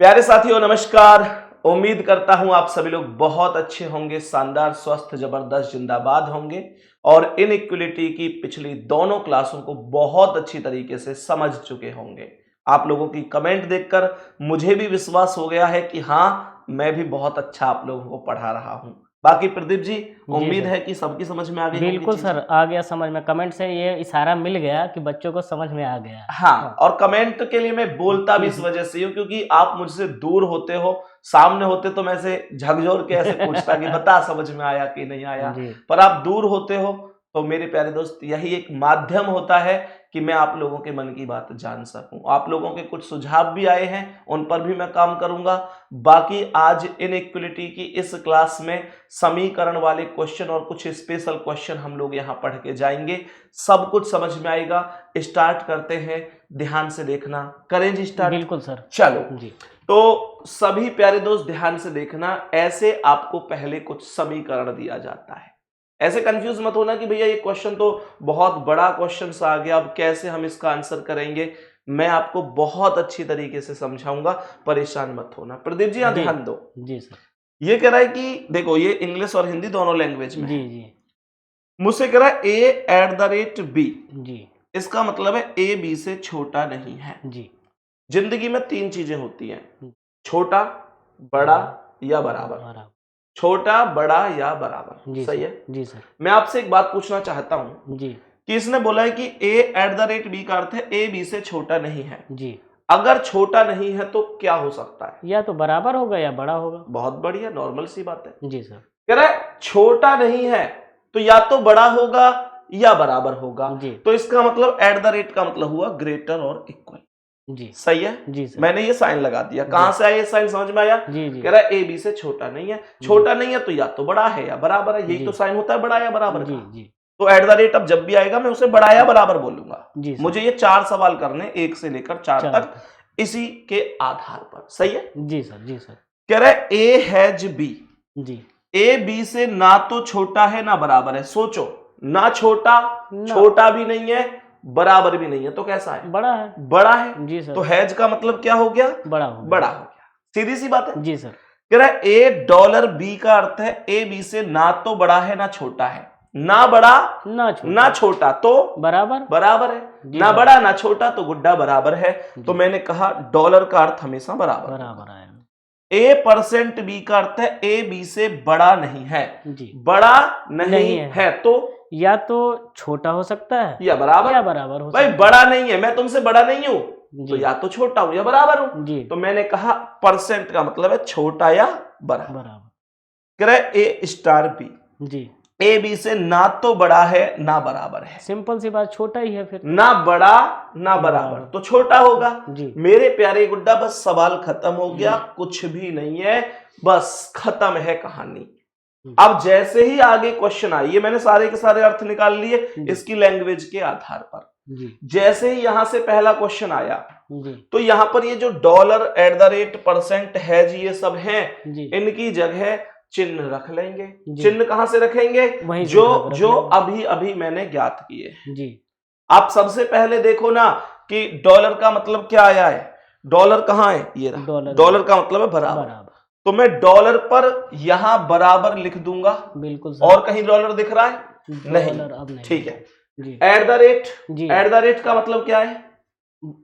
प्यारे साथियों नमस्कार। उम्मीद करता हूं आप सभी लोग बहुत अच्छे होंगे, शानदार, स्वस्थ, जबरदस्त, जिंदाबाद होंगे और इनइक्वलिटी की पिछली दोनों क्लासों को बहुत अच्छी तरीके से समझ चुके होंगे। आप लोगों की कमेंट देखकर मुझे भी विश्वास हो गया है कि हाँ, मैं भी बहुत अच्छा आप लोगों को पढ़ा रहा हूं। बाकी प्रदीप जी, उम्मीद है कि सबकी समझ में आ गई होंगी बिल्कुल चीजें। सर, आ गया समझ में। कमेंट से ये इशारा मिल गया कि बच्चों को समझ में आ गया। हाँ, और कमेंट के लिए मैं बोलता भी इस वजह से हूँ क्योंकि आप मुझसे दूर होते हो, सामने होते तो मैं से झकझोर के ऐसे पूछता कि बता समझ में आया कि नहीं आया, जी पर आप दूर होते हो तो मेरे प्यारे दोस्त यही एक माध्यम होता है कि मैं आप लोगों के मन की बात जान सकूं। आप लोगों के कुछ सुझाव भी आए हैं, उन पर भी मैं काम करूंगा। बाकी आज इनइक्वलिटी की इस क्लास में समीकरण वाले क्वेश्चन और कुछ स्पेशल क्वेश्चन हम लोग यहाँ पढ़ के जाएंगे, सब कुछ समझ में आएगा। स्टार्ट करते हैं, ध्यान से देखना। करें जी स्टार्ट? बिल्कुल सर। चलो जी तो सभी प्यारे दोस्त ध्यान से देखना। ऐसे आपको पहले कुछ समीकरण दिया जाता है, ऐसे कंफ्यूज मत होना कि भैया ये क्वेश्चन तो बहुत बड़ा क्वेश्चन सा आ गया, अब कैसे हम इसका आंसर करेंगे। मैं आपको बहुत अच्छी तरीके से समझाऊंगा, परेशान मत होना। प्रदीप जी यहां जी ध्यान दो। जी सर। ये कह रहा है कि देखो, ये इंग्लिश और हिंदी दोनों लैंग्वेज में जी है। जी मुझसे कह रहा है a@b। जी इसका मतलब है a b से छोटा नहीं है। जी जिंदगी में तीन चीजें होती हैं, छोटा, बड़ा या बराबर। बराबर। छोटा, बड़ा या बराबर, जी सही सर। है। जी सर। मैं आपसे एक बात पूछना चाहता हूं जी कि इसने बोला है कि a@b का अर्थ है a b से छोटा नहीं है। जी अगर छोटा नहीं है तो क्या हो सकता है? या तो बराबर होगा या बड़ा होगा। बहुत बढ़िया, नॉर्मल सी बात है। जी सर। कह रहा है छोटा नहीं है तो या तो बड़ा होगा या बराबर होगा। जी तो इसका मतलब @ का मतलब हुआ ग्रेटर और इक्वल। जी सही है। जी सर। मैंने ये साइन लगा दिया। कहां से आया ये साइन, समझ में आया? जी जी कह रहा है ए बी से छोटा नहीं है। छोटा नहीं है तो या तो बड़ा है या बराबर है, यही जी तो साइन होता है बड़ा या बराबर जी का। जी तो @ अब जब भी आएगा मैं उसे बड़ा या बराबर बोलूंगा। जी सर। मुझे ये 4 सवाल करने, 1 से लेकर 4 चल तक, इसी के आधार पर। सही है। जी सर। जी सर। कह रहा है ए हैज बी। जी ए बी से ना तो छोटा है ना बराबर है। सोचो, ना छोटा, ना छोटा भी नहीं है, बराबर भी नहीं है, तो कैसा है? बड़ा है। बड़ा है। जी सर। तो हैज का मतलब क्या हो गया? बड़ा हो गया। बड़ा हो गया। सीधी सी बात है। जी सर। कह रहा है $a का अर्थ है ए बी से ना तो बड़ा है ना छोटा है। ना बड़ा ना छोटा ना छोटा तो बराबर। बराबर है। जी ना सर। बड़ा ना छोटा तो गुड्डा बराबर है। तो जी। मैंने कहा डॉलर का अर्थ हमेशा बराबर। बराबर आएगा। A% का अर्थ है ए बी से बड़ा नहीं है। जी बड़ा नहीं नहीं है तो या तो छोटा हो सकता है या बराबर। या बराबर हो भाई सकता बड़ा नहीं है, मैं तुमसे बड़ा नहीं हूं, है। तो जी या तो छोटा हूं या बराबर हूं। जी तो मैंने कहा परसेंट का मतलब है छोटा या बराबर। बराबर। कह रहा है A*B। जी ए बी से ना तो बड़ा है ना बराबर है। सिंपल सी बात, छोटा ही है फिर। ना बड़ा ना बराबर तो छोटा होगा। जी मेरे प्यारे गुड्डा, बस सवाल खत्म हो गया, कुछ भी नहीं है, बस खत्म है कहानी। अब जैसे ही आगे क्वेश्चन आई, ये मैंने सारे के सारे अर्थ निकाल लिए इसकी लैंग्वेज के आधार पर। जी जैसे ही यहां से पहला क्वेश्चन आया जी तो यहां पर ये जो डॉलर, @ हैज, ये सब हैं, जी इनकी जगह चिन्ह रख लेंगे। जी। चिन्ह कहां से रखेंगे? वहीं से जो रख जो लेंगे। अभी अभी मैंने ज्ञात किए। जी आप सबसे पहले देखो ना कि डॉलर का मतलब क्या आया है। डॉलर कहां है? ये रहा। डॉलर डॉलर का मतलब है बराबर। बराबर। तो मैं डॉलर पर यहां बराबर लिख दूंगा। बिल्कुल और कहीं डॉलर दिख रहा है? नहीं। डॉलर अब नहीं। ठीक है। जी जी @ का मतलब क्या है?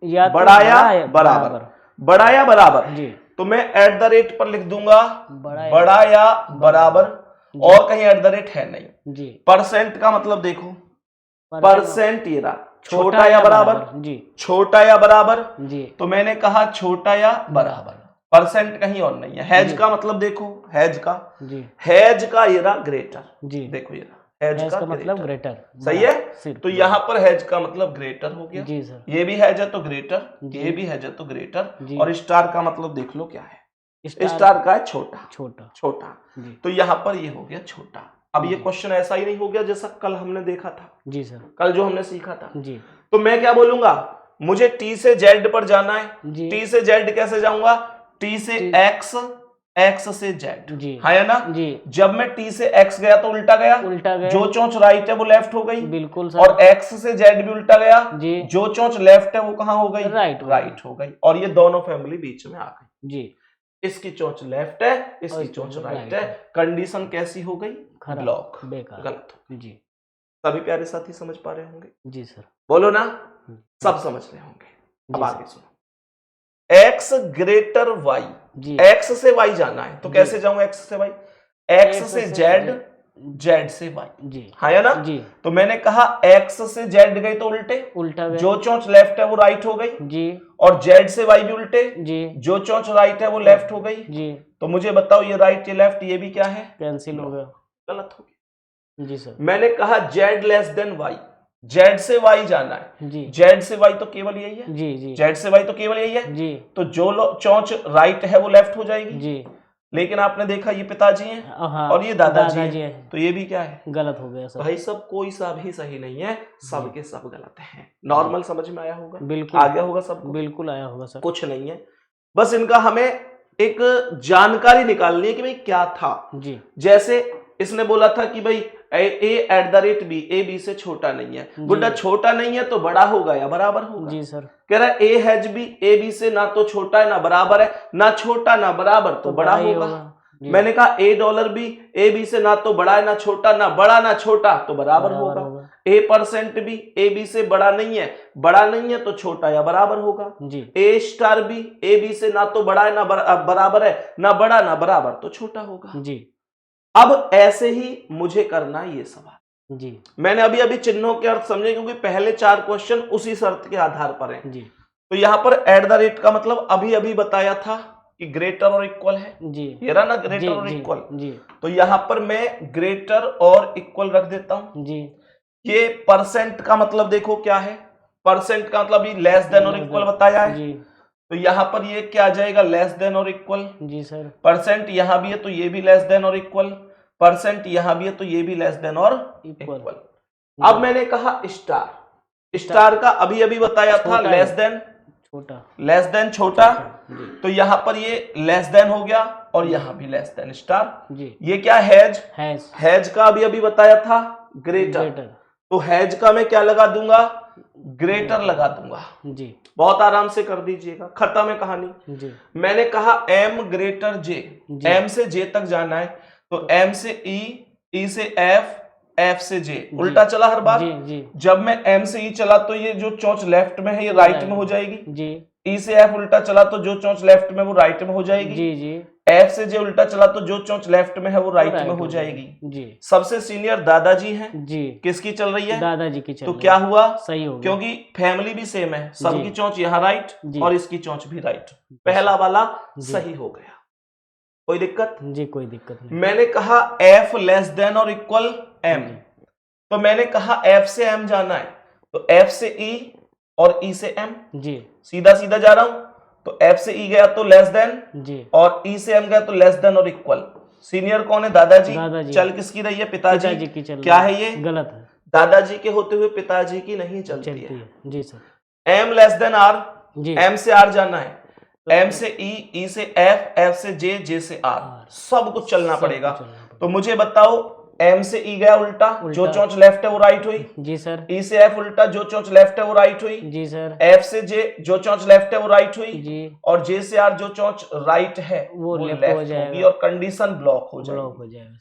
या तो बड़ा या बड़ा है बराबर। बड़ा या बराबर। जी तो मैं @ पर लिख दूंगा बड़ा बड़ा या बराबर। जी। और कहीं @ है नहीं। जी परसेंट का मतलब देखो, परसेंट ये रहा, छोटा या बराबर। जी छोटा या बराबर। जी तो मैंने कहा छोटा या बराबर। परसेंट कहीं और नहीं है। हैज का मतलब देखो, हैज का, जी हैज का ये रहा ग्रेटर। जी देखो ये रहा हैज हैज का का मतलब ग्रेटर। ग्रेटर। सही है। तो यहां पर हैज का मतलब ग्रेटर हो गया। जी सर। ये भी हैज है तो ग्रेटर, जी। ये भी हैज है तो ग्रेटर। जी। और स्टार का मतलब देख लो क्या है? स्टार स्टार का है छोटा। छोटा। छोटा। जी तो यहां पर ये हो गया छोटा। अब ये जी। क्वेश्चन ऐसा ही नहीं हो गया जैसा कल हमने देखा था, जी सर। कल जो हमने सीखा था। जी तो मैं क्या बोलूंगा? मुझे T से Z पर जाना है। जी T से Z कैसे जाऊंगा? T से T- X, एक्स से जेड, जी है ना? जी जब मैं टी से एक्स गया तो उल्टा गया, उल्टा गया, जो चोंच राइट है वो लेफ्ट हो गई, बिल्कुल सर, और एक्स से जेड भी उल्टा गया, जी जो चोंच लेफ्ट है वो कहाँ हो गई, राइट राइट हो गई, और ये दोनों फैमिली बीच में आ गई। जी, इसकी चोंच लेफ्ट है, और इसकी इसकी चोंच चोंच राइट राइट है, है। कंडीशन कैसी हो गई, खराब, ब्लॉक, बेकार, गलत हो गई। जी सभी प्यारे साथी समझ पा रहे होंगे, जी सर, बोलो ना, सब समझ रहे होंगे। अब जी आगे सुनो, एक्स ग्रेटर वाई, जी, एक्स से वाई जाना है तो जी। कैसे जाऊं एक्स से वाई, एक्स से जेड, जेड से वाई, जी है ना? जी, तो मैंने कहा एक्स से जेड गई तो उल्टे, उल्टा गया, जो चोंच लेफ्ट है वो राइट हो गई, जी और जेड से वाई भी उल्टे, जी जो चोंच राइट है वो लेफ्ट हो गई। जी, तो मुझे बताओ ये राइट ये लेफ्ट ये भी क्या है, कैंसिल हो गया, गलत हो गया। जी सर, मैंने कहा Z less than Y, Z से वाई जाना है, जी जेड से वाई तो केवल यही है, जी जी जेड से वाई तो केवल यही है, जी तो जो चोंच राइट है वो लेफ्ट हो जाएगी। जी, लेकिन आपने देखा ये पिताजी हैं हाँ, और ये दादाजी दादाजी हैं, है, तो ये भी क्या है, गलत हो गया सर, भाई सब कोई सा भी सही नहीं है, सबके सब गलत हैं। नॉर्मल समझ में आया होगा, बिल्कुल आ गया होगा सबको, बिल्कुल आया होगा सर, कुछ नहीं है, बस इनका हमें एक जानकारी निकालनी है कि भाई क्या था। जी जैसे इसने बोला था कि भाई A at the rate B, A B से छोटा नहीं है, गुड्डा छोटा नहीं है तो बड़ा होगा या बराबर होगा, जी सर, कह रहा है A has B, A B से ना तो छोटा है ना बराबर है, ना छोटा ना बराबर तो बड़ा ही होगा। जी, मैंने कहा A dollar B, A B से ना तो बड़ा है ना छोटा, ना बड़ा ना छोटा तो बराबर बराबर होगा। ए परसेंट बी, ए बी से बड़ा नहीं है, बड़ा नहीं है तो छोटा या बराबर होगा। जी ए स्टार बी, ए बी से ना तो बड़ा है ना बराबर है, ना बड़ा ना बराबर तो छोटा होगा। जी अब ऐसे ही मुझे करना है ये सवाल। जी मैंने अभी अभी चिन्हों के अर्थ समझे क्योंकि पहले 4 क्वेश्चन उसी शर्त के आधार पर हैं। जी, तो यहां पर एट द रेट का मतलब अभी अभी बताया था कि ग्रेटर और इक्वल है, जी ये रहा ना ग्रेटर जी और जी इक्वल, जी तो यहां पर मैं ग्रेटर और इक्वल रख देता हूं। जी, ये परसेंट का मतलब देखो क्या है, परसेंट का मतलब ये लेस देन और इक्वल बताया है, जी तो यहां पर ये क्या आ जाएगा, लेस देन और इक्वल। जी सर, परसेंट यहां भी है तो ये भी लेस देन और इक्वल, परसेंट यहां भी है तो ये भी लेस देन और इक्वल। अब मैंने कहा स्टार, स्टार का अभी अभी बताया था लेस देन, छोटा, लेस देन छोटा, जी तो यहां पर ये लेस देन हो गया और यहां भी लेस देन स्टार। जी, ये क्या हैज, हैज, हैज का अभी अभी बताया था ग्रेटर, तो हैज का मैं क्या लगा दूंगा, ग्रेटर लगा दूंगा। जी बहुत आराम से कर दीजिएगा, खत्म है कहानी। जी, मैंने कहा एम ग्रेटर जे, एम से जे तक जाना है, तो एम से ई, ई से एफ, एफ से जे, उल्टा चला हर बार। जी जी, जब मैं एम से ई चला तो ये जो चोंच लेफ्ट में है ये राइट में हो जाएगी, जी ई से एफ उल्टा चला तो जो चोंच लेफ्ट में वो राइट में हो जाएगी, जी जी, एफ से जे उल्टा चला तो जो चोंच लेफ्ट में है वो राइट में हो जाएगी। जी, सबसे सीनियर दादाजी हैं, जी किसकी चल रही है, दादाजी की चल तो रही क्या है, हुआ, सही हो गया, क्योंकि फैमिली भी सेम है, सबकी जी। चोंच यहाँ राइट जी। और इसकी चोंच भी राइट, पहला वाला जी। सही हो गया, कोई दिक्कत। जी कोई दिक्कत नहीं, मैंने कहा एफ लेस देन और इक्वल एम, जी। तो मैंने कहा एफ से एम जाना है, तो एफ से ई और ई से एम, जी सीधा सीधा जा रहा हूं, तो एफ से ई गया तो लेस देन, जी, और ई से एम गया तो लेस देन और इक्वल। सीनियर कौन है, दादाजी, दादाजी। चल किसकी रही है, पिताजी, पिताजी की चल क्या रही है ये, गलत है, दादाजी के होते हुए पिताजी की नहीं चलती चलती है। है, जी sir, M less than R, जी, एम से आर जाना है, एम से ई, ई से एफ, एफ से जे, जे से आर, सब कुछ चलना सब पड़ेगा। कुछ चलना पड़ेगा। तो मुझे बताओ एम से ई गया उल्टा, जो उल्टा। चोंच लेफ्ट है वो राइट हुई, जी सर, ई से एफ उल्टा, जो चोंच लेफ्ट है वो राइट हुई, जी सर, एफ से जे, जो चोंच लेफ्ट है वो राइट हुई, जी, और जे से आर जो चोंच राइट है वो वो लेफ्ट लेफ्ट हो जाएगा। होगी और कंडीशन ब्लॉक हो ब्लॉक जाएगी। हो जाएगा,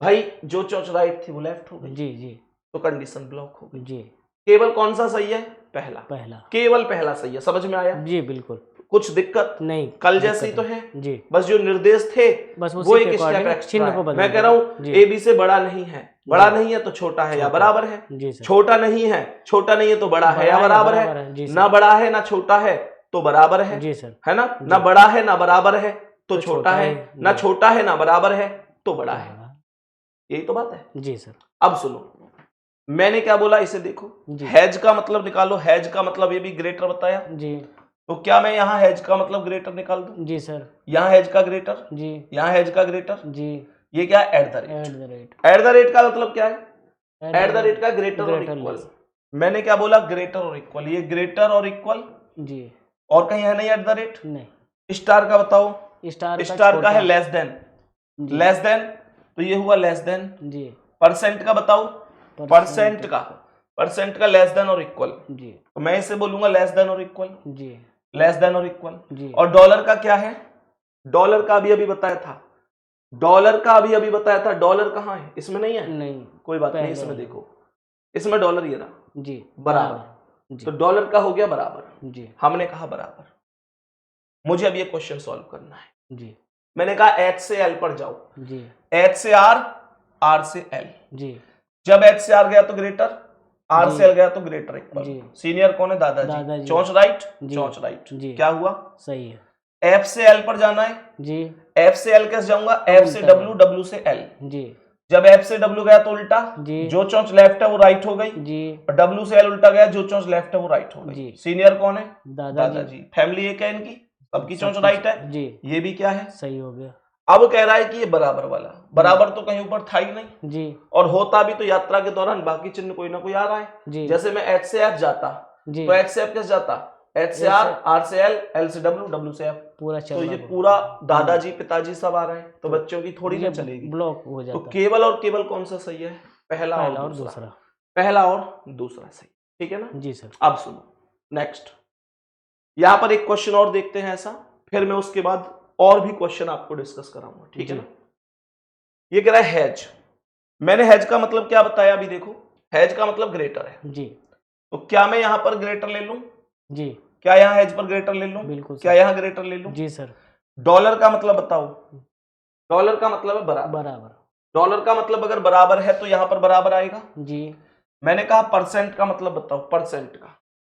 भाई जो चोंच राइट थी वो लेफ्ट हो गई, जी जी तो कंडीशन ब्लॉक हो गई। जी, केवल कौन सा सही है, पहला, पहला, केवल पहला सही है, समझ में आया, जी बिल्कुल कुछ दिक्कत नहीं, कल दिक्कत जैसी तो नहीं। है, जी, बस जो निर्देश थे बस वो उसी एक के स्टेप अकॉर्डिंग एक्स्ट्रा चिन्ह को है। बदल मैं कह दिया। रहा हूँ जी। ए बी से बड़ा नहीं है, बड़ा नहीं है तो छोटा है या छोटा। बराबर है, जी सर, छोटा नहीं है, छोटा नहीं है तो बड़ा है या बड़ा बराबर बराबर है, जी सर। ना बड़ा है ना छोटा है तो बराबर है, जी सर, है ना, ना बड़ा है ना बराबर है तो छोटा है, ना जी। छोटा है ना बराबर है तो बड़ा है, यही तो बात है। जी सर, अब सुनो मैंने क्या बोला, इसे देखो, जी। हैज का मतलब निकालो, हैज का मतलब ये भी ग्रेटर बताया, जी, तो क्या मैं यहाँ हैज का मतलब ग्रेटर निकाल दूं, जी सर, यहाँ हैज का ग्रेटर, जी, यहाँ हैज का ग्रेटर, जी, ये क्या है, eight the rate. Eight the rate, eight the rate का मतलब क्या है, एट द रेट का ग्रेटर और greater इक्वल। less। मैंने क्या बोला, ग्रेटर और इक्वल, ये ग्रेटर और इक्वल, जी, और कहीं है नहीं एट द रेट। नहीं, स्टार का बताओ, स्टार का है लेस देन, जी। लेस देन, तो ये हुआ लेस देन। जी। परसेंट का बताओ, परसेंट का लेस देन और इक्वल, जी। तो मैं इसे बोलूंगा लेस देन और इक्वल, जी। लेस देन और इक्वल। जी। और डॉलर का क्या है, डॉलर का अभी बताया था, डॉलर का अभी बताया था, डॉलर कहाँ है, इसमें नहीं है, नहीं, कोई बात नहीं, पहले इसमें वाला। देखो, इसमें डॉलर ये रहा जी, बराबर, जी। तो डॉलर का हो गया बराबर, जी। हमने कहा बराबर। मुझे अब ये क्वेश्चन सॉल्व करना है। जी। मैंने कहा एच से एल पर जाओ, जी। एच से आर, आर से एल। जी। जब एच से आर गया तो ग्रेटर, आर जी। से एल गया तो ग्रेटर इक्वल। जी। सीनियर कौन है, दादाजी। दादाजी। चौंच राइट, जी। चौंच राइट। जी। क्या हुआ, सही है। एफ से एल पर जाना है। जी। एफ से एल कैसे जाऊंगा, एफ से उल्टा डब्ल्यू, डब्ल्यू से एल। जी। जब एफ से डब्ल्यू गया तो उल्टा, जी। जो चौंच लेफ्ट है वो राइट हो गई, जी। और डब्ल्यू से एल उल्टा गया, जो चौंच लेफ्ट है वो राइट हो गई। जी। सीनियर कौन है, दादाजी। दादाजी। फैमिली एक है इनकी, सबकी चौंच सबकी- राइट है। जी। ये भी क्या है, सही हो गया। अब कह रहा है कि ये बराबर वाला, बराबर तो कहीं ऊपर था ही नहीं, जी। और होता भी तो यात्रा के दौरान बाकी चिन्ह कोई ना कोई आ रहा है। जी। जैसे मैं एच से एफ जाता, जी। तो एच से एफ कैसे जाता, एच से आर, आर से एल, एल से डब्ल्यू, डब्ल्यू से एफ। पूरा तो चल ये रहा पूरा दादाजी पिताजी सब आ रहे हैं, तो तो बच्चों की थोड़ी ये ना चलेगी। ब्लॉक हो तो जाता। केवल और केवल कौन सा सही है, पहला पहला और और दूसरा, दूसरा। पहला और दूसरा सही, ठीक है ना। जी सर। अब सुनो नेक्स्ट, यहां पर एक क्वेश्चन और देखते हैं ऐसा, फिर मैं उसके बाद और भी क्वेश्चन आपको डिस्कस कराऊंगा, ठीक है जी। ना। ये कह रहा है हैज, मैंने हैज का मतलब क्या बताया अभी देखो, हैज का मतलब ग्रेटर है, जी। तो क्या मैं यहां पर ग्रेटर ले लूं, जी। क्या यहां हैज पर ग्रेटर ले लूं, बिल्कुल क्या सर। यहां ग्रेटर ले लूं। जी सर। डॉलर का मतलब बताओ, डॉलर का मतलब है बराबर, बराबर। डॉलर का मतलब अगर बराबर है तो यहां पर बराबर आएगा। जी। मैंने कहा परसेंट का मतलब बताओ,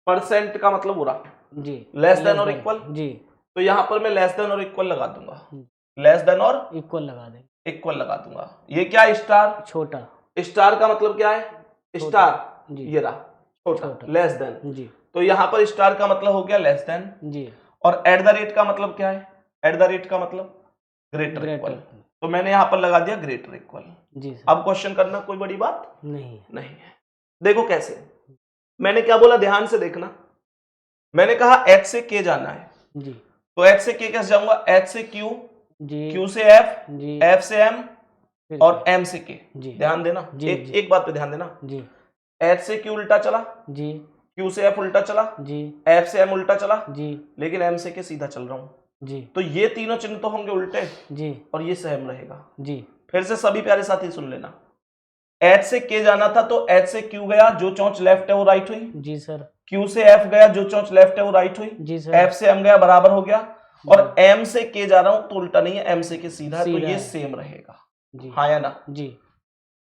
परसेंट का मतलब हो रहा जी। लेस देन और इक्वल, जी। तो यहां पर मैं लेस देन और इक्वल लगा दूंगा, लेस देन और इक्वल लगा दें। इक्वल लगा दूंगा। ये क्या है, स्टार, छोटा। स्टार का मतलब क्या है, स्टार, जी। ये रहा छोटा, छोटा। लेस देन, जी। तो यहां पर स्टार का मतलब हो गया लेस देन, जी। और एट द रेट का मतलब क्या है, एट द रेट का मतलब ग्रेटर इक्वल, तो मैंने यहां पर लगा दिया ग्रेटर इक्वल। जी सर। अब क्वेश्चन करना कोई बड़ी बात नहीं। नहीं है। देखो कैसे, मैंने क्या बोला, ध्यान से देखना, मैंने कहा एच से के जाना है, जी। तो एच से के कैसे जाऊंगा, एच से क्यू, जी। क्यू से एफ, जी। एफ से एम, फिर और एम से के। जी। ध्यान देना, जी, एक जी। एक बात पे ध्यान देना, जी। एच से क्यू उल्टा चला, जी। क्यू से एफ उल्टा चला, जी। एफ से एम उल्टा चला, जी। लेकिन एम से के सीधा चल रहा हूं, जी। तो ये तीनों चिन्ह तो होंगे उल्टे, जी। और ये सेम रहेगा। जी। फिर से सभी प्यारे साथी सुन लेना, एच से के जाना था तो एच से क्यू गया, जो चौंच लेफ्ट है वो राइट हुई। जी सर। क्यू से एफ गया, जो चौंच लेफ्ट है वो राइट हुई। जी सर। एफ से एम गया, बराबर हो गया, और एम से के जा रहा हूं तो उल्टा नहीं है, एम से के सीधा है, तो सीधा ये है। सेम रहेगा। जी। हाँ या ना। जी।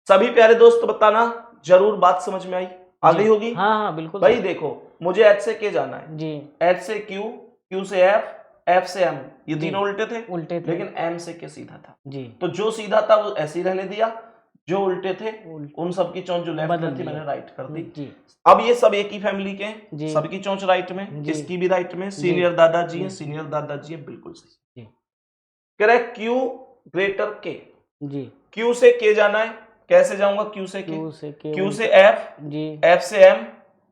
सभी प्यारे दोस्त बताना जरूर बात समझ में आई, आ गई होगी। हाँ हाँ बिल्कुल भाई सर। देखो, मुझे एच से के जाना है, जी। एच से क्यू, क्यू से एफ, एफ से एम, ये जी। तीनों उल्टे थे, उल्टे थे। लेकिन एम से के सीधा था, जी। तो जो सीधा था वो ऐसे ही रहने दिया, जो उल्टे थे उल्टे उन सब की चौंच जो लेफ्ट बदल में थी दिया। मैंने राइट कर दी। जी। अब ये सब एक ही फैमिली के हैं, जी। सबकी चौंच राइट में, जी। इसकी भी राइट में, जी। सीनियर दादाजी जी। हैं, सीनियर दादाजी हैं, बिल्कुल सही। जी। कह रहा है क्यू ग्रेटर के, जी। क्यू से के जाना है, कैसे जाऊंगा, क्यू से के, क्यू से के क्यू से एफ, जी। एफ से एम,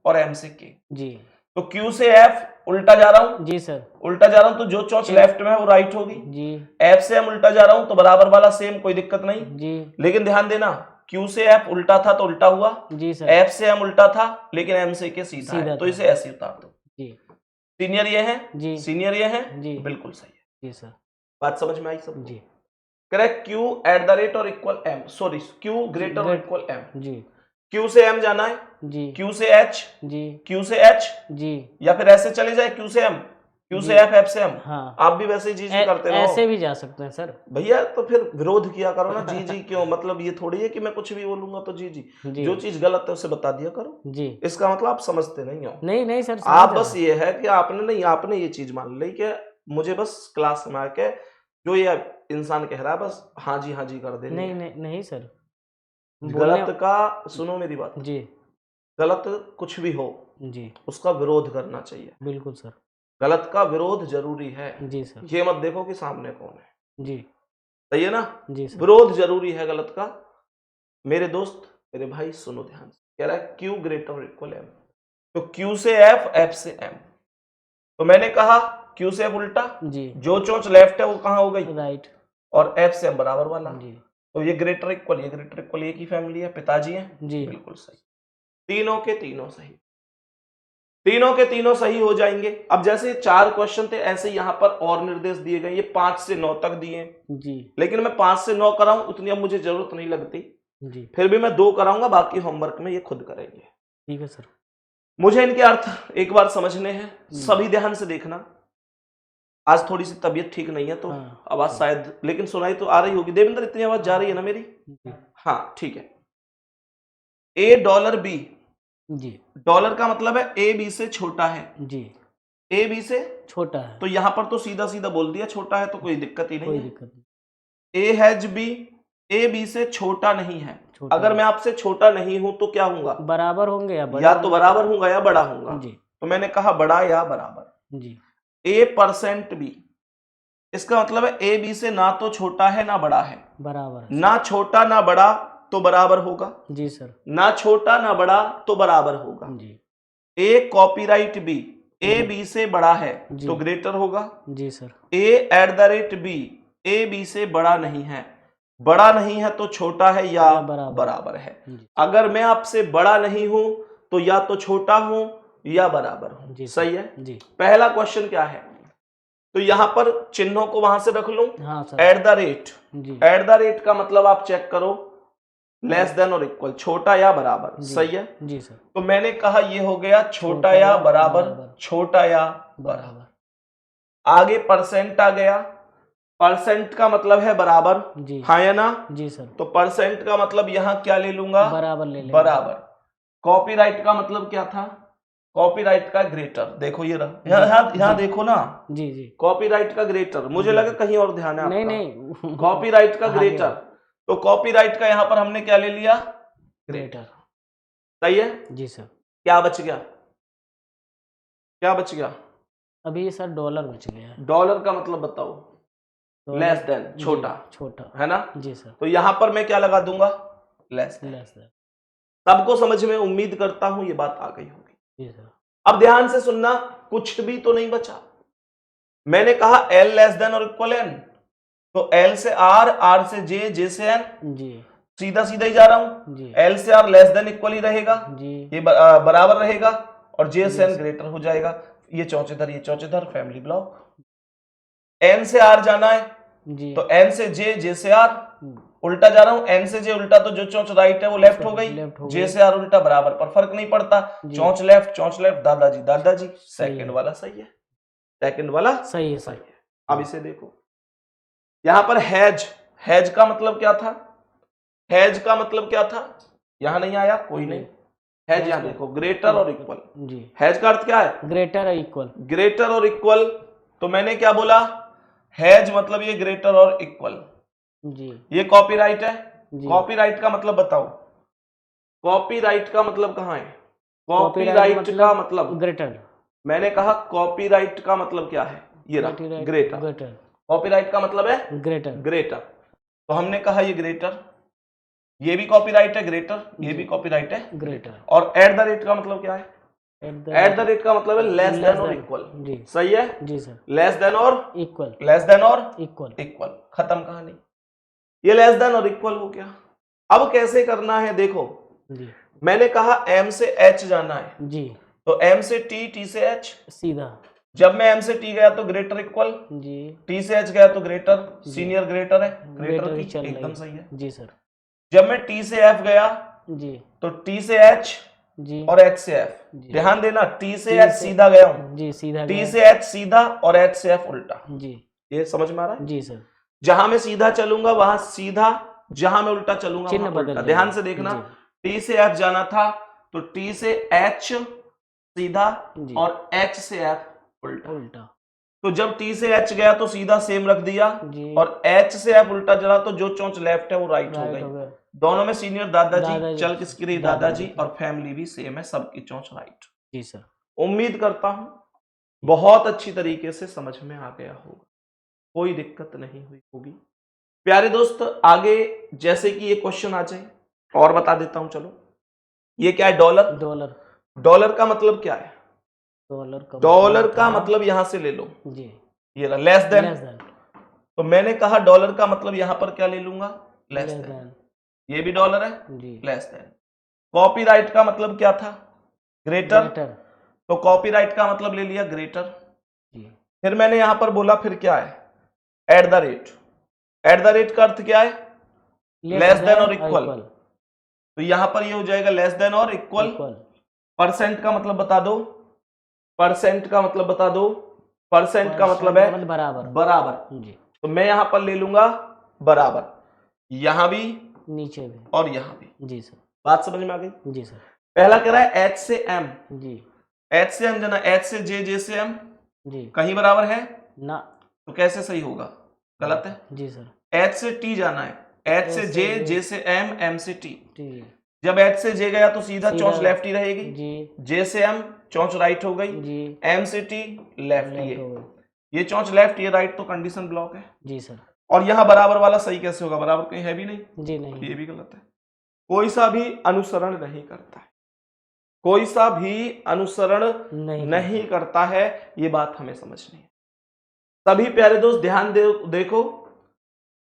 और एम से के। जी। तो क्यू से एफ उल्टा जा रहा हूं, जी सर। उल्टा जा रहा हूं तो जो चौंच लेफ्ट में है वो राइट होगी। जी। एफ से एम उल्टा जा रहा हूं तो बराबर वाला सेम, कोई दिक्कत नहीं। जी। लेकिन ध्यान देना, क्यू से एफ उल्टा था तो उल्टा हुआ, जी सर। एफ से एम उल्टा था लेकिन एम से के सीधा है, तो था। इसे ऐसे उतार दो। जी। सीनियर ये है, जी। सीनियर ये है, जी। बिल्कुल सही है। जी सर। बात समझ में आई सब। जी। Correct, Q at the rate और equal M, sorry Q greater और इक्वल एम। जी। क्यू से एम जाना है, जी। क्यू से एच, जी। क्यू से एच, जी। या फिर ऐसे चले जाए, क्यू से एम, क्यू से एफ, एफ से एम। हाँ। आप भी वैसे ही जी जी करते रहो, ऐसे भी जा सकते हैं सर। भैया तो फिर विरोध किया करो ना, जी जी क्यों, मतलब ये थोड़ी है कि मैं कुछ भी बोलूंगा तो जी जी, जी। जो चीज गलत है उसे बता दिया करो। जी। इसका मतलब आप समझते नहीं हो। नहीं नहीं सर, आप बस ये है कि आपने नहीं, आपने ये चीज मान ली कि मुझे बस क्लास में आके जो ये इंसान कह रहा है बस हाँ जी कर देनी नहीं है। नहीं नहीं सर, गलत का, सुनो मेरी बात, जी। गलत कुछ भी हो जी। उसका विरोध करना चाहिए, बिल्कुल सर। गलत का विरोध जरूरी है। जी सर। ये मत देखो कि सामने कौन है, जी। सही है ना। जी सर। विरोध जरूरी है गलत का। मेरे दोस्त, मेरे भाई सुनो ध्यान से, कह रहा है क्यू ग्रेटर इक्वल एम, तो क्यू से एफ, एफ से एम, तो मैंने कहा क्यू से एफ उल्टा, जी जो चोंच लेफ्ट है वो कहाँ हो गई, राइट और एफ से एम बराबर वाला। जी तो ये ग्रेटर इक्वल, ये ग्रेटर इक्वल, एक ही फैमिली है, पिताजी है, जी बिल्कुल सही। तीनों के तीनों सही, तीनों के तीनों सही हो जाएंगे। अब जैसे 4 क्वेश्चन थे, ऐसे यहां पर और निर्देश दिए गए, ये 5 से 9 तक दिए हैं, जी लेकिन मैं 5 से 9 कराऊं उतनी अब मुझे जरूरत नहीं लगती, जी फिर भी मैं 2 कराऊंगा, बाकी होमवर्क में ये खुद करेंगे। ठीक है सर। मुझे इनके अर्थ एक बार समझने हैं, सभी ध्यान से देखना। आज थोड़ी सी तबीयत ठीक नहीं है तो हाँ, आवाज शायद, लेकिन सुनाई तो आ रही होगी। देवेंद्र, इतनी आवाज जा रही है ना मेरी? जी हाँ ठीक है। A dollar B, ji dollar का मतलब है ए बी से छोटा है, जी ए बी से, छोटा है, तो यहां पर तो सीधा सीधा बोल दिया छोटा है, तो कोई दिक्कत ही नहीं कोई है। दिक्कत नहीं, A has B, A B से छोटा नहीं है। छोटा अगर है। मैं आपसे छोटा नहीं हूं तो क्या होऊंगा, बराबर होंगे या बड़े या तो होंगे? बराबर होऊंगा या बड़ा होऊंगा। जी तो मैंने कहा बड़ा या बराबर। जी ए परसेंट बी, इसका मतलब है ए बी से ना तो छोटा है ना बड़ा है, बराबर है। ना छोटा ना बड़ा तो बराबर होगा, जी सर ना छोटा ना बड़ा तो बराबर होगा। जी A copyright B, A B से बड़ा है जी। तो ग्रेटर होगा। जी sir A at the rate B, A B से बड़ा नहीं है, बड़ा नहीं है तो छोटा है या या बराबर। बराबर है। जी अगर मैं आपसे बड़ा नहीं हूं तो या तो छोटा हूं या बराबर हूं। जी सर। सही है। जी पहला क्वेश्चन क्या है, तो यहां पर चिन्हों को वहां से रख लूं, हाँ सर एट द रेट। जी एट द रेट का मतलब आप चेक करो, लेस देन और इक्वल, छोटा या बराबर। जी। सही है। जी सर तो मैंने कहा ये हो गया छोटा छोटा या या बराबर, बराबर। छोटा या बराबर। बराबर आगे परसेंट आ गया, परसेंट का मतलब है बराबर, जी हाँ या ना? जी सर तो परसेंट का मतलब यहां क्या ले लूंगा, बराबर ले लेंगे। बराबर। कॉपीराइट का मतलब क्या था, कॉपीराइट का ग्रेटर, देखो ये रहा, यहाँ जी। देखो ना, जी जी कॉपीराइट का ग्रेटर, मुझे जी। लगा कहीं और ध्यान है नहीं आपका। नहीं कॉपीराइट का आगे। ग्रेटर, तो कॉपीराइट का यहां पर हमने क्या ले लिया, ग्रेटर। ग्रेटर। सही है। जी सर क्या बच गया, क्या बच गया? अभी ये सर डॉलर बच गया है। डॉलर का मतलब बताओ, डॉलर- लेस देन, जी, छोटा, छोटा है ना? जी सर तो यहां पर मैं क्या लगा दूंगा, लेस देन। Less then. सबको समझ में, उम्मीद करता हूं ये बात आ गई होगी। जी सर अब ध्यान से सुनना, कुछ भी तो नहीं बचा। मैंने कहा एल लेस देन और इक्वल एन, तो एल से आर, आर से जे, जे से एन, जी सीधा सीधा ही जा रहा हूं। जी एल से आर लेस देन इक्वल ही रहेगा, जी ये बराबर रहेगा, और जे से जी एन सर। ग्रेटर हो जाएगा। ये चौचेधर, ये चौचेधर, फैमिली ब्लॉक। एन से आर जाना है, जी तो एन से जे, जे से आर, उल्टा जा रहा हूं, एन से जे उल्टा, तो जो चौंच राइट है वो लेफ्ट हो गई, लेफ्ट हो जे गई। से आर उल्टा, बराबर, पर फर्क नहीं पड़ता, जी। चौंच लेफ्ट, चौंच लेफ्ट, दादाजी दादाजी। सही सेकंड है। वाला सही है, सेकंड वाला सही है सही सर। है। अब इसे देखो, यहां पर हैज, हैज का मतलब क्या था, हैज का मतलब क्या था, यहां नहीं आया, कोई नहीं। हैज यहां देखो, ग्रेटर और इक्वल। जी हैज का अर्थ क्या है, ग्रेटर है इक्वल। ग्रेटर और इक्वल। तो मैंने क्या बोला, हैज मतलब ये ग्रेटर और इक्वल। जी ये कॉपीराइट है, जी कॉपीराइट का मतलब बताओ, कॉपीराइट का मतलब कहां है, कॉपीराइट कॉपीराइट का मतलब, ग्रेटर। मैंने कहा कॉपीराइट का मतलब क्या है, ये रहा, ग्रेटर। ग्रेटर कॉपीराइट का मतलब है ग्रेटर। ग्रेटर। तो हमने कहा ये ग्रेटर, ये भी कॉपीराइट है ग्रेटर, ये भी कॉपीराइट है ग्रेटर। और एट द रेट का मतलब क्या है, एट द रेट का मतलब है लेस देन और इक्वल। जी सही है। जी सर लेस देन और इक्वल। लेस देन और इक्वल। इक्वल, खत्म कहानी। ये लेस देन और इक्वल हो गया। अब कैसे करना है देखो, जी मैंने कहा m से h जाना है, जी तो m से t, t से h। सीधा। जब मैं m से t गया तो ग्रेटर इक्वल, जी t से h गया तो ग्रेटर, जी। सीनियर ग्रेटर है, ग्रेटर ग्रेटर की, ही चल रही एकदम है। सही है। जी सर जब मैं t से f गया जी तो t से h जी और h से f, जी। ध्यान देना, t से T h से- सीधा गया हूं, जी सीधा t गया। से h सीधा और h से f उल्टा। जी ये समझ में आ रहा है। जी सर जहां मैं सीधा चलूंगा वहां सीधा, जहां मैं उल्टा चलूंगा चिन्ह वहां बदल उल्टा। जाएगा। ध्यान से देखना, t से f जाना था तो t से h सीधा जी। और h से f उल्टा। उल्टा। तो जब t से h गया तो सीधा सेम रख दिया, जी और h से f उल्टा चला तो जो चोंच लेफ्ट है वो राइट हो राइट हो गई। गया। दोनों में सीनियर दादाजी, दादाजी, चल किसकी रही, दादाजी। दादाजी, और फैमिली भी सेम है, सबकी चोंच राइट। जी सर उम्मीद करता हूं बहुत अच्छी तरीके से समझ में आ गया होगा, कोई दिक्कत नहीं हुई होगी। प्यारे दोस्त, आगे जैसे कि ये क्वेश्चन आ जाए और बता देता हूं। चलो, ये क्या है, डॉलर। डॉलर। डॉलर का मतलब क्या है, डॉलर का मतलब यहां से ले लो, जी ये रहा लेस देन। लेस देन तो मैंने कहा डॉलर का मतलब यहां पर क्या ले लूंगा, लेस लेस देन। देन ये भी डॉलर है, जी लेस देन। कॉपीराइट का मतलब क्या था, ग्रेटर। ग्रेटर तो कॉपीराइट का मतलब ले लिया ग्रेटर। जी फिर मैंने यहां पर बोला फिर क्या है, eight the rate. Eight the rate का अर्थ क्या है, लेस देन और इक्वल। तो यहां पर ये हो जाएगा लेस देन और इक्वल। इक्वल परसेंट का मतलब बता दो, परसेंट का मतलब बता दो, परसेंट का मतलब है बराबर बराबर। जी तो मैं यहां पर ले लूंगा बराबर, यहां भी नीचे भी और यहां भी। जी सर बात समझ में आ गई। जी सर पहला कह रहा है एच से एम, जी एच से एम जाना, एच से जे, जे से एम जी कहीं बराबर है, ना तो कैसे सही होगा, गलत है। जी सर एच से टी जाना है, एच से जे, जे से एम, एम से टी। टी जब एच से जे गया तो सीधा चौंच लेफ्ट ही रहेगी, जी जे से एम चौंच राइट हो गई, जी एम से टी लेफ्ट। लेफ्ट हो गई ये चौंच लेफ्ट, ये राइट, तो कंडीशन ब्लॉक है। जी सर और यहां बराबर वाला सही कैसे होगा, बराबर कहीं है भी नहीं, जी तो नहीं ये भी गलत है। कोई सा भी अनुसरण नहीं करता है, कोई सा भी अनुसरण नहीं करता है, ये बात हमें समझनी है। सभी प्यारे दोस्त ध्यान देखो,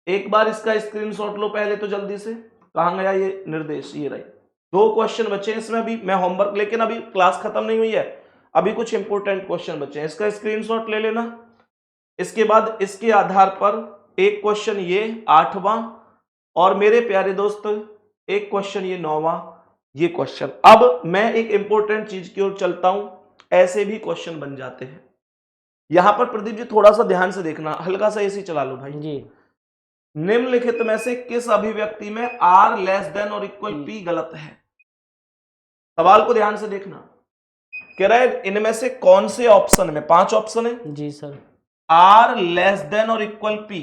एक बार इसका स्क्रीनशॉट लो पहले तो जल्दी से। कहां गया ये निर्देश, ये रही। 2 क्वेश्चन बचे हैं इसमें, अभी मैं होमवर्क, लेकिन अभी क्लास खत्म नहीं हुई है, अभी कुछ इंपॉर्टेंट क्वेश्चन बचे हैं। इसका स्क्रीनशॉट ले लेना। इसके बाद इसके आधार पर एक क्वेश्चन ये 8वां, और मेरे प्यारे दोस्त एक क्वेश्चन ये 9वां, ये क्वेश्चन। अब मैं एक इंपॉर्टेंट चीज की ओर चलता हूं, ऐसे भी क्वेश्चन बन जाते हैं। यहां पर प्रदीप जी थोड़ा सा ध्यान से देखना, हल्का सा ऐसे ही चला लो भाई जी निम्नलिखित में से किस अभिव्यक्ति में आर लेस देन और इक्वल पी गलत है। सवाल को ध्यान से देखना, कह रहा है इनमें से कौन से ऑप्शन में, 5 ऑप्शन है, जी सर आर लेस देन और इक्वल पी,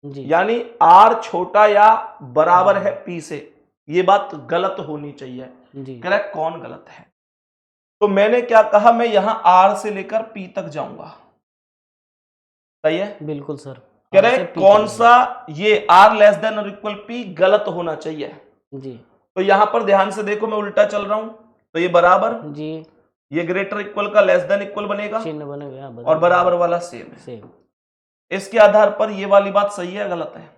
जी यानी आर छोटा या बराबर है पी से, ये बात गलत होनी चाहिए। जी कह रहा है कौन गलत है। तो मैंने क्या कहा, मैं यहां आर से लेकर पी तक जाऊंगा, सही है। बिल्कुल सर कह रहे कौन सा ये आर लेस देन और इक्वल पी गलत होना चाहिए। जी तो यहां पर ध्यान से देखो, मैं उल्टा चल रहा हूं, तो ये बराबर, जी ये ग्रेटर इक्वल का लेस देन इक्वल बनेगा, चिन्ह बनेगा और बराबर वाला सेम है। सेम। इसके आधार पर ये वाली बात सही है गलत है,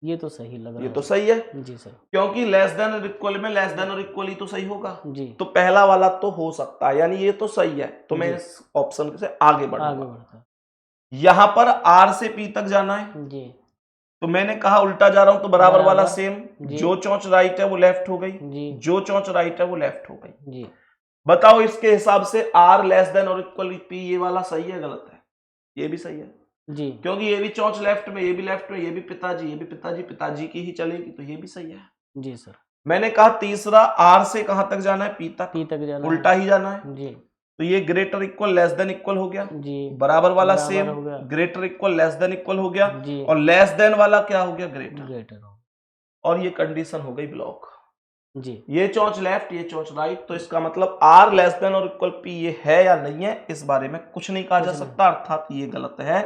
ये तो सही लग रहा ये है तो सही है, जी सर क्योंकि लेस देन और इक्वल में लेस देन और इक्वल ही तो सही होगा। जी तो पहला वाला तो हो सकता है, यानी ये तो सही है, तो मैं जी। इस ऑप्शन से आगे आगे बढ़ूंगा। बढ़ता यहां पर आर से पी तक जाना है, जी तो मैंने कहा उल्टा जा रहा हूं, तो बराबर वाला बराबर, सेम, जी। जो चौंच राइट है वो लेफ्ट हो गई, जी जो चौंच राइट है वो लेफ्ट हो गई। जी बताओ इसके हिसाब से आर लेस देन और इक्वल पी, ये वाला सही है गलत है, ये भी सही है, जी क्योंकि ये भी चौंच लेफ्ट में, ये भी लेफ्ट में, ये भी पिताजी, ये भी पिताजी, पिताजी की ही चलेगी, तो ये भी सही है। जी सर मैंने कहा तीसरा, आर से कहां तक जाना है, पी तक, पी तक जाना उल्टा ही जाना है, है जी तो ये greater equal less than equal हो गया, जी बराबर वाला बराबर सेम, हो गया। Greater equal less than equal हो गया, जी और लेस देन वाला क्या हो गया, ग्रेटर, ग्रेटर हो और ये कंडीशन हो गई ब्लॉक। जी ये चौंच लेफ्ट, ये चौंच राइट, तो इसका मतलब आर लेस देन और इक्वल पी ये है या नहीं है, इस बारे में कुछ नहीं कहा जा सकता, अर्थात ये गलत है।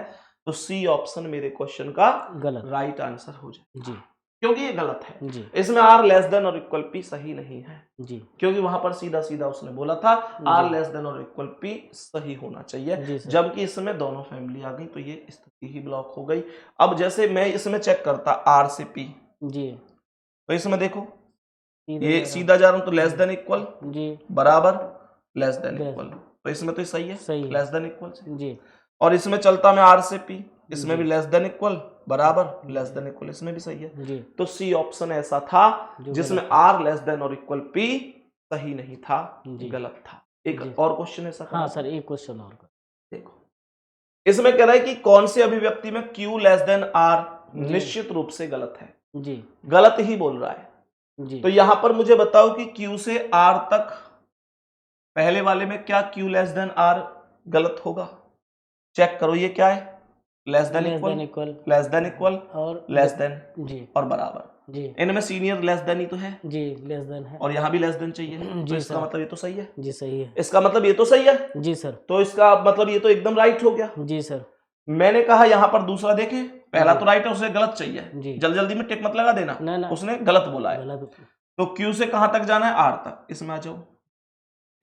तो सी ऑप्शन मेरे क्वेश्चन का गलत राइट आंसर हो जाए, जी क्योंकि ये गलत है। जी इसमें आर लेस देन और इक्वल पी सही नहीं है, जी क्योंकि वहां पर सीधा सीधा उसने बोला था आर लेस देन और इक्वल पी सही होना जी चाहिए, सर। जबकि इसमें दोनों फैमिली आ गई, तो ये स्थिति ही ब्लॉक हो गई। अब जैसे मैं इसमें चेक करता आर से पी, जी तो इसमें देखो सीधे ये जा रहा सीधा जा रहा हूं, तो लेस देन इक्वल, जी बराबर, लेस देन Less इक्वल, तो इसमें तो सही है, सही है। लेस देन इक्वल से। जी और इसमें चलता मैं आर से पी, इसमें जी। भी लेस देन इक्वल, बराबर, लेस देन इक्वल, इसमें भी सही है। जी तो सी ऑप्शन ऐसा था जो जिसमें गलत आर लेस देन और इक्वल पी सही नहीं था, जी। गलत था। एक जी। और क्वेश्चन ऐसा हाँ करा सर एक क्वेश्चन और कर देखो, इसमें कह रहा है कि कौन सी अभिव्यक्ति में Q लेस देन आर जी। निश्चित रूप से गलत है, जी गलत ही बोल रहा है। जी तो यहां पर मुझे बताओ कि Q से R तक, पहले वाले में क्या Q लेस देन R गलत होगा, चेक करो ये क्या है, less than equal, equal less than equal, और लेस देन जी और बराबर, जी इनमें सीनियर लेस देन ही तो है, जी लेस देन है और यहां भी लेस देन चाहिए, तो जी इसका सर। मतलब ये तो सही है, जी सही है इसका मतलब ये तो सही है, जी सर तो इसका मतलब ये तो एकदम राइट हो गया। जी सर मैंने कहा यहां पर दूसरा देखें, पहला जी। तो राइट है, उसे गलत चाहिए, जी जल्दी जल्दी में टिक मत लगा देना, ना ना उसने गलत बोला है। गलत तो Q से कहां तक जाना है, R तक, इसमें आ जाओ,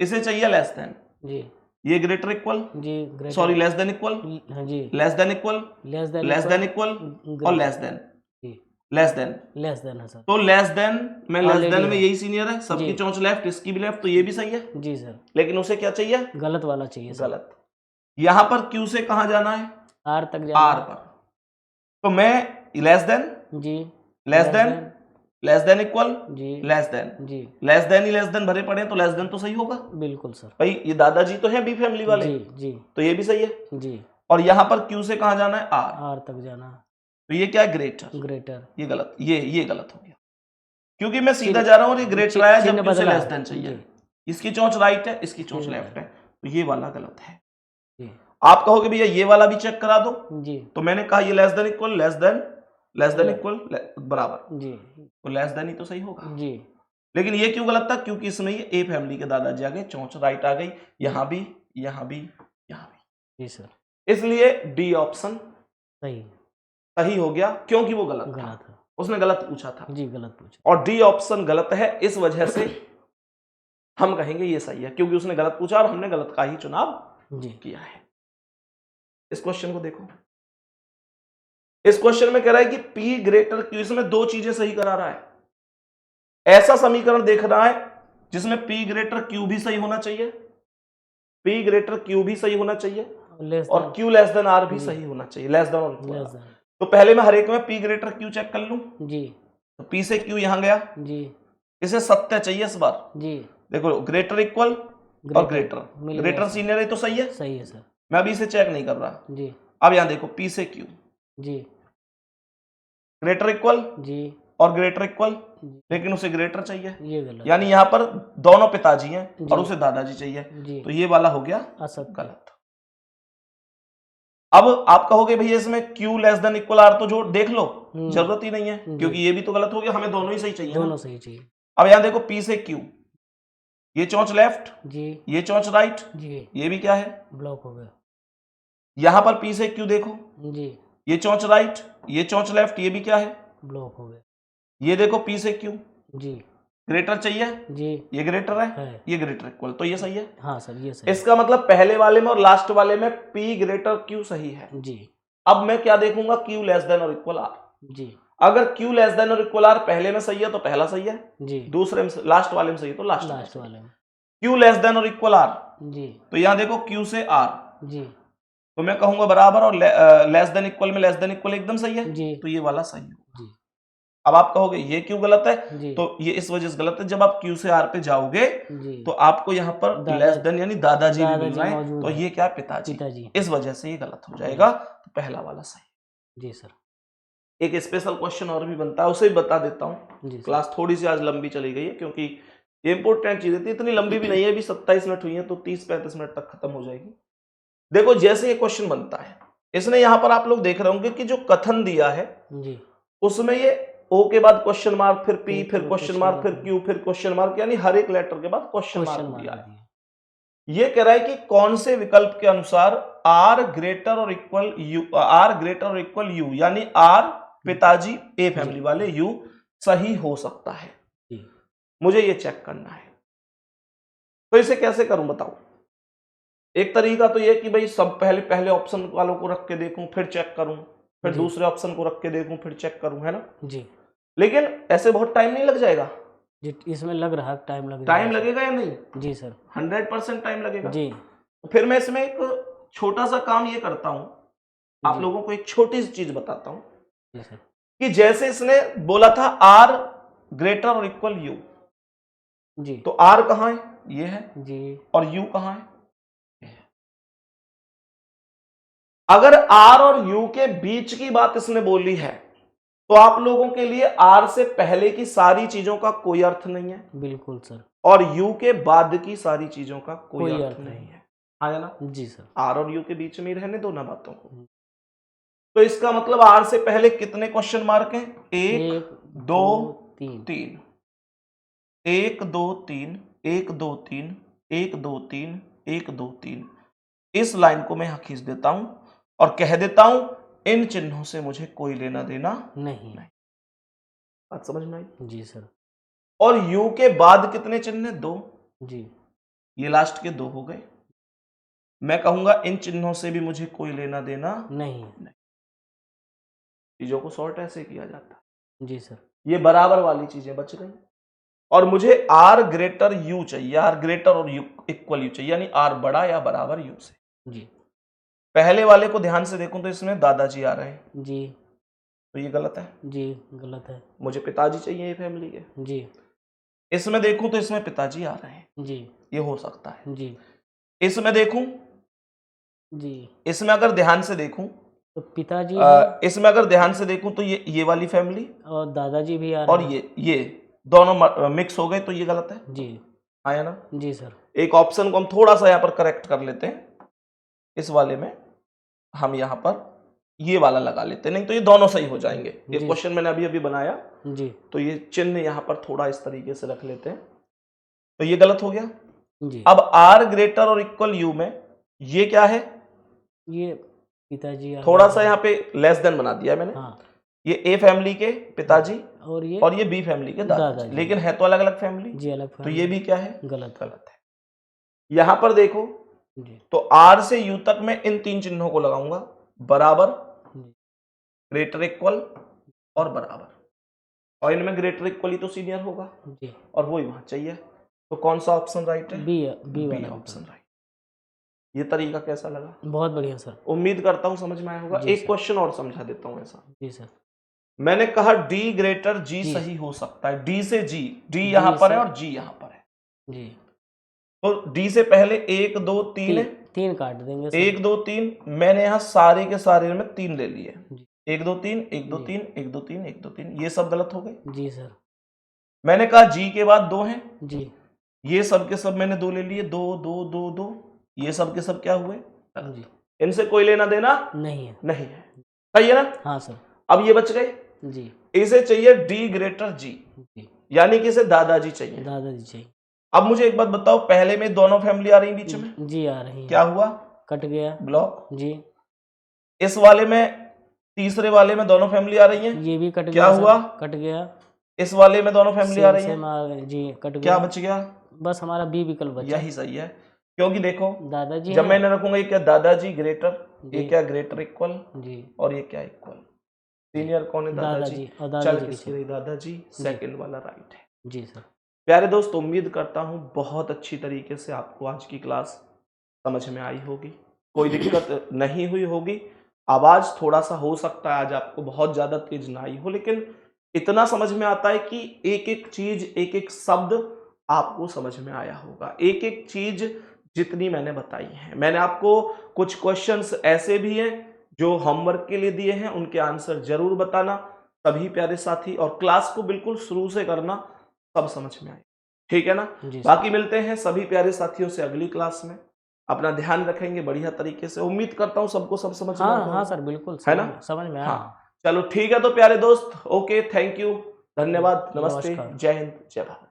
इसे चाहिए लेस देन, जी ये ग्रेटर इक्वल, जी greater, sorry less than equal, हाँ जी, less than equal, less than, less than equal और लेस देन, जी लेस देन। लेस देन है सर, तो लेस देन में लेस Already देन में है। यही सीनियर है, सबकी जी। चोंच लेफ्ट, इसकी भी लेफ्ट, तो ये भी सही है, जी सर, लेकिन उसे क्या चाहिए, गलत वाला चाहिए सर, गलत। यहां पर क्यू से कहां जाना है, आर तक जाना आर पर। तो मैं लेस देन, जी, less than, less than equal, जी, लेस देन, जी लेस देन ही लेस देन भरे पड़े हैं, तो लेस देन तो सही होगा बिल्कुल सर, भाई, ये दादाजी तो है बी फैमिली वाले, जी, जी, तो ये भी सही है। जी, और यहां पर क्यू से कहां जाना है, आर, आर तक जाना, तो ये क्या है, ग्रेटर, ग्रेटर, ये गलत, ये गलत हो गया, क्योंकि मैं सीधा चिन्ह- जा रहा हूँ और ये ग्रेटर आया चिन्ह जबकि उसे बदला लेस है, देन चाहिए। जी, इसकी चोंच राइट है, इसकी चोंच ठीक है। लेफ्ट है, तो ये वाला गलत है। जी, आप कहोगे भैया ये वाला भी चेक करा दो, जी, तो मैंने कहा ये less than equal, less than, less than equal बराबर, जी, तो लेस देन ही तो सही होगा। जी, लेकिन ये क्यों गलत था, क्योंकि इसमें ये ए फैमिली के दादाजी आ गए, चोंच राइट आ गई, यहां भी, यहां भी, यहां भी, जी सर, इसलिए डी ऑप्शन सही, सही हो गया, क्योंकि वो गलत था, गलत है, उसने गलत पूछा था, जी गलत पूछा, और डी ऑप्शन गलत है, इस वजह से हम कहेंगे ये सही है, क्योंकि उसने गलत पूछा और हमने गलत का ही चुनाव जी, किया है। इस क्वेश्चन को देखो, इस क्वेश्चन में कह रहा है कि P ग्रेटर Q, इसमें दो चीजें सही करा रहा है। ऐसा समीकरण देख रहा है जिसमें P ग्रेटर Q भी सही होना चाहिए, P ग्रेटर Q भी सही होना चाहिए, लेस और Q लेस देन R भी सही होना चाहिए, लेस देन और इक्वल लेस R। देन, तो पहले मैं हर एक में P ग्रेटर Q चेक कर लूं, जी, तो P से Q यहां गया, जी, इसे सत्य चाहिए इस बार, जी, देखो ग्रेटर इक्वल और ग्रेटर, मिल गया ग्रेटर सर, सीनियर है तो सही है, सही है सर, मैं अभी इसे चेक नहीं कर रहा। जी, अब यहां देखो P से Q, जी, ग्रेटर इक्वल जी, और ग्रेटर इक्वल, जी, लेकिन उसे ग्रेटर चाहिए, ये गलत, यानी यहां पर दोनों पिताजी हैं जी। और उसे दादाजी चाहिए, जी, तो ये वाला हो गया असत्य, गलत। अब आप कहोगे भैया इसमें Q less than equal R तो जो देख लो, जरूरत ही नहीं है, जी। क्योंकि ये भी तो गलत हो गया, हमें दोनों ही सही चाहिए ना। दोनों सही चाहिए, अब यहां देखो P से Q, ये चोंच लेफ्ट, जी, ये चोंच राइट, जी, ये भी क्या है, ब्लॉक हो गया, यहां पर P से Q देखो, जी, ये चोंच राइट, ये चोंच लेफ्ट, ये भी क्या है, ब्लॉक हो गया, ये देखो P से Q, जी, ग्रेटर चाहिए, जी, ये ग्रेटर है, है, ये ग्रेटर इक्वल, तो ये सही है। हाँ सर ये सही, इसका मतलब पहले वाले में और लास्ट वाले में P ग्रेटर Q सही है। जी, अब मैं क्या देखूंगा, Q लेस देन और इक्वल R। जी, अगर Q लेस देन और इक्वल R पहले में सही है तो पहला सही है, जी, दूसरे में लास्ट वाले में सही है तो लास्ट लास्ट वाले में, Q लेस देन और इक्वल R, जी, तो यहां देखो Q से R, जी, तो मैं कहूंगा बराबर, और लेस देन इक्वल में लेस देन इक्वल एकदम सही है, जी, तो ये वाला सही है। जी, अब आप कहोगे ये क्यों गलत है, जी, तो ये इस वजह से गलत है, जब आप Q से R पे जाओगे जी, तो आपको यहाँ पर दादा- लेस देन यानी दादाजी भी मिल दादाजी रहे हैं, मौजूद तो है। ये क्या है, पिताजी, पिताजी, इस वजह से ये गलत हो जाएगा, तो पहला वाला सही। जी सर, एक स्पेशल क्वेश्चन और भी बनता है, उसे भी बता देता हूँ। जी सर, क्लास थोड़ी सी आज लंबी चली गई है क्योंकि ये इंपॉर्टेंट चीजें थी, इतनी लंबी भी नहीं है, अभी 27 मिनट हुई है तो 30-35 मिनट तक खत्म हो जाएगी। देखो जैसे ये क्वेश्चन बनता है, इसने यहाँ पर आप लोग देख रहे होंगे कि जो कथन दिया है जी, उसमें ये O के बाद क्वेश्चन मार्क, फिर P, फिर फिर क्वेश्चन मार्क, फिर Q, फिर क्वेश्चन मार्क, यानी हर एक लेटर के बाद क्वेश्चन क्वेश्चन मार्क मार्क दिया है। दिया, ये कह रहा है कि कौन से विकल्प के अनुसार R ग्रेटर और इक्वल U, R ग्रेटर और इक्वल U, यानी R पिताजी A फैमिली वाले, U सही हो सकता है, जी, मुझे ये चेक करना है। तो इसे कैसे करूं बताओ। एक तरीका तो ये कि भाई सब पहले ऑप्शन वालों को रख के देखूं, फिर चेक करूं, फिर जी। दूसरे ऑप्शन को रख के देखूं, फिर चेक करूं, है ना। जी, लेकिन ऐसे बहुत टाइम नहीं लग जाएगा, जी, इसमें लग रहा है टाइम टाइम लगेगा या नहीं, जी सर, 100% टाइम लगेगा। जी, तो फिर मैं इसमें एक छोटा सा काम ये करता हूं, आप जी। लोगों को एक छोटी सी चीज बताता हूं जी सर, कि जैसे इसने बोला था R ग्रेटर और इक्वल U, जी, तो R कहां है, ये है, जी, और U कहां है, ये है। अगर R और U के बीच की बात इसने बोली है तो आप लोगों के लिए R से पहले की सारी चीजों का कोई अर्थ नहीं है, बिल्कुल सर, और U के बाद की सारी चीजों का कोई अर्थ नहीं है, आया ना। जी सर, R और U के बीच में ही रहने दो ना बातों को। तो इसका मतलब R से पहले कितने क्वेश्चन मार्क हैं, 1 2 3, 1 2 3, 1 2 3, 1 2 3, 1 2 3। इस लाइन को मैं यहां खींच देता हूं और कह देता हूं इन चिन्हों से मुझे कोई लेना देना नहीं, बात समझ में आई। जी सर, और U के बाद कितने चिन्ह हैं, 2, जी, ये लास्ट के 2 हो गए, मैं कहूंगा इन चिन्हों से भी मुझे कोई लेना देना नहीं। चीजों को सॉर्ट ऐसे किया जाता है। जी सर। ये बराबर वाली चीजें बच गई और मुझे आर ग्रेटर यू चाहिए, आर ग्रेटर और यू इक्वल यू चाहिए, यानी आर बड़ा या बराबर यू से। जी। पहले वाले को ध्यान से देखूं तो इसमें दादाजी आ रहे हैं, जी। तो ये गलत है। जी गलत है। मुझे पिताजी चाहिए ये फैमिली के। जी। इसमें देखूं तो इसमें पिताजी आ रहे हैं, जी। ये हो सकता है। जी। इसमें देखूं, जी। इसमें अगर ध्यान से देखूं, तो पिताजी है इसमें अगर ध्यान से देखूं तो ये वाली फैमिली और दादाजी भी आ और रहे हैं। ये दोनों मिक्स हो गए, तो ये गलत है। जी। आया ना? जी सर। एक ऑप्शन को हम थोड़ा सा यहाँ पर करेक्ट कर लेते हैं, इस वाले में हम यहाँ पर ये वाला लगा लेते हैं, नहीं तो ये दोनों सही हो जाएंगे। ये जी। क्वेश्चन मैंने अभी अभी बनाया, जी। तो ये चिन्ह यहाँ पर थोड़ा इस तरीके से रख लेते हैं, तो ये गलत हो गया। जी। अब आर ग्रेटर और इक्वल यू में ये क्या है, ये पिताजी आ थोड़ा रहे सा हैं। यहाँ पे लेस देन बना दिया है मैंने। हाँ। ये ए फैमिली के पिताजी और ये बी फैमिली के दादाजी, दादाजी। लेकिन है तो अलग अलग फैमिली, जी अलग तो ये भी क्या है, गलत। गलत है। यहां पर देखो जी। तो आर से यू तक मैं इन तीन चिन्हों को लगाऊंगा, बराबर, ग्रेटर इक्वल और बराबर, और इनमें ग्रेटर इक्वल ही तो सीनियर होगा जी। और वही वहां चाहिए, तो कौन सा ऑप्शन राइट है, बी वाला ऑप्शन राइट। ये तरीका कैसा लगा? बहुत बढ़िया सर। उम्मीद करता हूं समझ में आया होगा। जी एक सर। क्वेश्चन और समझा देता हूं ऐसा। जी सर। मैंने कहा डी ग्रेटर जी जी। सही हो सकता है, डी से जी, डी यहां पर है और जी यहां पर है, जी। तो डी से पहले 1 2 3 है, तीन काट देंगे सर। 1 2 3, मैंने यहाँ सारे के सारे में 3 ले लिए, जी। 1 2 3 1 2 3 1 2 3 1 2 3, ये सब गलत हो गए। जी सर। मैंने कहा जी के बाद 2 हैं, जी। ये सब के सब मैंने 2 ले लिए, 2 2 2 2, ये सब के सब क्या हुए, जी। इनसे कोई लेना देना नहीं है। नहीं है, सही है ना? हाँ सर। अब ये बच गए। जी। इसे चाहिए डी ग्रेटर जी, जी। यानी कि इसे दादाजी चाहिए। दादाजी चाहिए। अब मुझे एक बात बताओ, पहले में दोनों फैमिली आ रही बीच में, जी आ रही है। क्या हुआ, कट गया। ब्लॉक। जी। इस वाले में, तीसरे वाले में दोनों फैमिली आ रही है, ये भी कट क्या गया सर, हुआ, कट गया। इस वाले में दोनों फैमिली आ रही है, सेम आ गए। जी कट गया। क्या बच गया, बस हमारा बी विकल्प बचा। यही सही है, क्योंकि देखो दादाजी जब हैं। मैंने रखूंगा ये क्या, दादाजी ग्रेटर, ये जी। क्या ग्रेटर इक्वल, जी। और ये क्या इक्वल, सीनियर कौन है, दादाजी। और चल दादाजी किसकी पीछे। रही, दादाजी, सेकंड वाला राइट है। जी सर। प्यारे दोस्त, उम्मीद करता हूं बहुत अच्छी तरीके से आपको आज की क्लास समझ में आई होगी, कोई दिक्कत नहीं हुई होगी। आवाज थोड़ा सा हो सकता है आज आपको बहुत ज्यादा तेज ना आई हो, लेकिन इतना समझ में आता है कि एक एक चीज, एक एक शब्द आपको समझ में आया होगा, एक एक चीज जितनी मैंने बताई है। मैंने आपको कुछ क्वेश्चंस ऐसे भी हैं जो होमवर्क के लिए दिए हैं, उनके आंसर जरूर बताना सभी प्यारे साथी, और क्लास को बिल्कुल शुरू से करना, सब समझ में आए, ठीक है ना? बाकी मिलते हैं सभी प्यारे साथियों से अगली क्लास में। अपना ध्यान रखेंगे बढ़िया तरीके से। उम्मीद करता हूँ सबको सब समझ में आता होगा। हाँ सर बिल्कुल, है ना? समझ में आया। हाँ चलो ठीक है, तो प्यारे दोस्त, ओके, थैंक यू, धन्यवाद, नमस्ते, नमस्कार। जय हिंद, जय भारत।